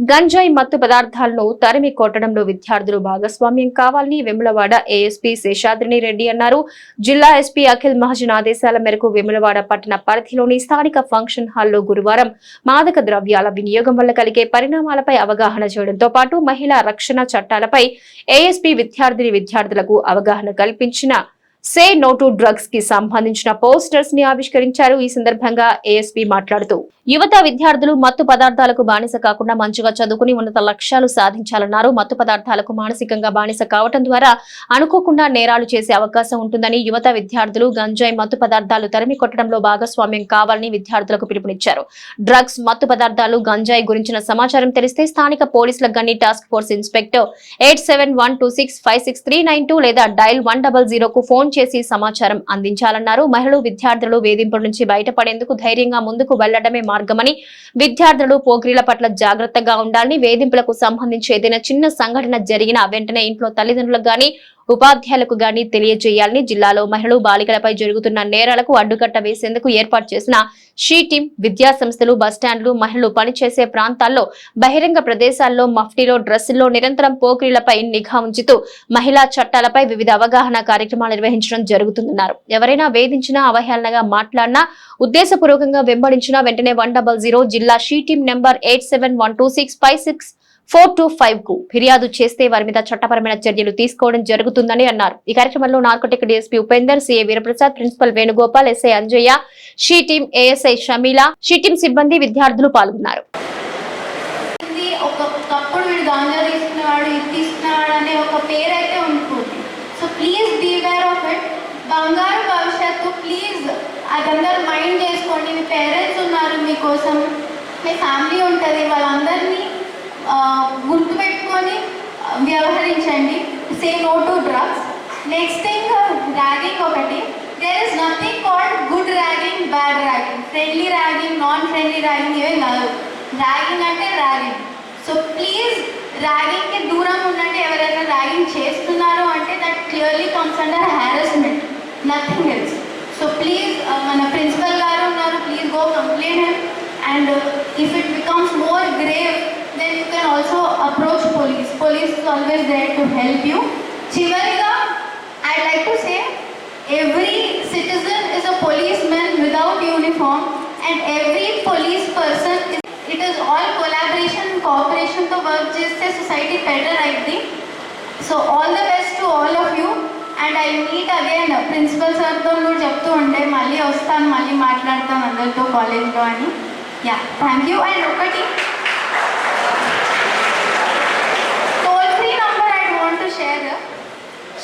గంజాయి మత్తు పదార్థాలను తరిమి కొట్టడంలో విద్యార్థులు భాగస్వామ్యం కావాలని వేములవాడ ఏఎస్పీ శేషాద్రిని రెడ్డి అన్నారు. జిల్లా ఎస్పీ అఖిల్ మహాజన్ ఆదేశాల మేరకు వేములవాడ పట్టణ పరిధిలోని స్థానిక ఫంక్షన్ హాల్లో గురువారం మాదక ద్రవ్యాల వినియోగం వల్ల కలిగే పరిణామాలపై అవగాహన చేయడంతో పాటు మహిళా రక్షణ చట్టాలపై ఏఎస్పీ విద్యార్థులకు అవగాహన కల్పించిన సే నో టు డ్రగ్స్ కి సంబంధించిన పోస్టర్స్ ని ఆవిష్కరించారు. ఈ సందర్భంగా ఏఎస్పీ మాట్లాడుతూ యువత విద్యార్థులు మత్తు పదార్థాలకు బానిస కాకుండా మంచిగా చదువుకుని ఉన్నత లక్ష్యాలు సాధించాలన్నారు. మత్తు పదార్థాలకు మానసికంగా బానిస కావటం ద్వారా అనుకోకుండా నేరాలు చేసే అవకాశం ఉంటుందని యువత విద్యార్థులు గంజాయి మత్తు పదార్థాలు తరిమి కొట్టడంలో భాగస్వామ్యం కావాలని విద్యార్థులకు పిలుపునిచ్చారు. డ్రగ్స్ మత్తు పదార్థాలు గంజాయి గురించిన సమాచారం తెలిస్తే స్థానిక పోలీసులకు గని టాస్క్ ఫోర్స్ ఇన్స్పెక్టర్ 8712656392 లేదా డైల్ 100 కు ఫోన్ చేసి సమాచారం అందించాలన్నారు. మహిళలు విద్యార్థులు వేధింపుల నుంచి బయటపడేందుకు ధైర్యంగా ముందుకు వెళ్లడమే మార్గమని, విద్యార్థులు పోకిరీల పట్ల జాగ్రత్తగా ఉండాలని, వేధింపులకు సంబంధించి ఏదైనా చిన్న సంఘటన జరిగినా వెంటనే ఇంట్లో తల్లిదండ్రులకు గాని ఉపాధ్యాయులకు గాని తెలియజేయాలని, జిల్లాలో మహిళలు బాలికలపై జరుగుతున్న నేరాలకు అడ్డుకట్ట వేసేందుకు ఏర్పాటు చేసిన షీ టీం విద్యా సంస్థలు, బస్టాండ్లు, మహిళలు పనిచేసే ప్రాంతాల్లో, బహిరంగ ప్రదేశాల్లో, మఫ్టీలో, డ్రెస్సుల్లో నిరంతరం పోకిరీలపై నిఘా ఉంచుతూ మహిళా చట్టాలపై వివిధ అవగాహన కార్యక్రమాలు నిర్వహించడం జరుగుతుందన్నారు. ఎవరైనా వేధించినా, అవహేళనగా మాట్లాడినా, ఉద్దేశపూర్వకంగా వెంబడించినా వెంటనే 100 జిల్లా షీ టీం నెంబర్ 8712656425 కు ఫిర్యాదు చేస్తే వారి మీద చట్టపరమైన చర్యలు తీసుకోవడం జరుగుతుందని అన్నారు. ఈ కార్యక్రమంలో narcotic DSP Upender, CA Veeraprasad, principal Venugopal, SI Anjaiah, she team ASI Shamila, she team సిబ్బంది, విద్యార్థులు పాల్గొన్నారు. ఒకప్పుడు వీడు గాంజా తీసుకునేవాడు, ఇది తీసుకునేవాడు అనే ఒక పేరు అయితే ఉంటుంది. So please be aware of it. బంగారు భవిష్యత్తు, ప్లీజ్ అదందరూ మైండ్ చేసుకోండి. మీ పేరెంట్స్ ఉన్నారు మీకోసం, మీ ఫ్యామిలీ ఉంటుంది, వాళ్ళందరినీ గుర్తుపెట్టుకొని వ్యవహరించండి. Say no to drugs. Next thing, ragging ఒకటి. There is nothing called good ragging, bad ragging, friendly ragging, non friendly ragging ఇవే కాదు. ర్యాగింగ్ అంటే ర్యాగింగ్. సో ప్లీజ్ ర్యాగింగ్కి దూరం ఉండండి. ఎవరైనా ర్యాగింగ్ చేస్తున్నారు అంటే that clearly comes under harassment, nothing else. So please, మన ప్రిన్సిపల్ గారు ఉన్నారు, please go complaint him. And if it becomes more grave, then you can also approach police. Police is always there to help you. Chivariga, I'd like to say, every citizen is a policeman without uniform, and every police person it is all collaboration, cooperation to work just as society better, I think. So all the best to all of you, and I meet again principal sir తో కూడా చెప్తూ ఉండే మళ్ళీ వస్తాను, మళ్ళీ మాట్లాడతాం అందరితో కాలేజ్లో అని. Yeah, thank you. అండ్ ఒకటి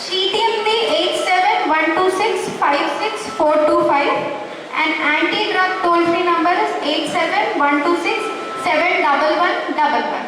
She team the 8712656425 and anti-drug toll-free number is 8712671111.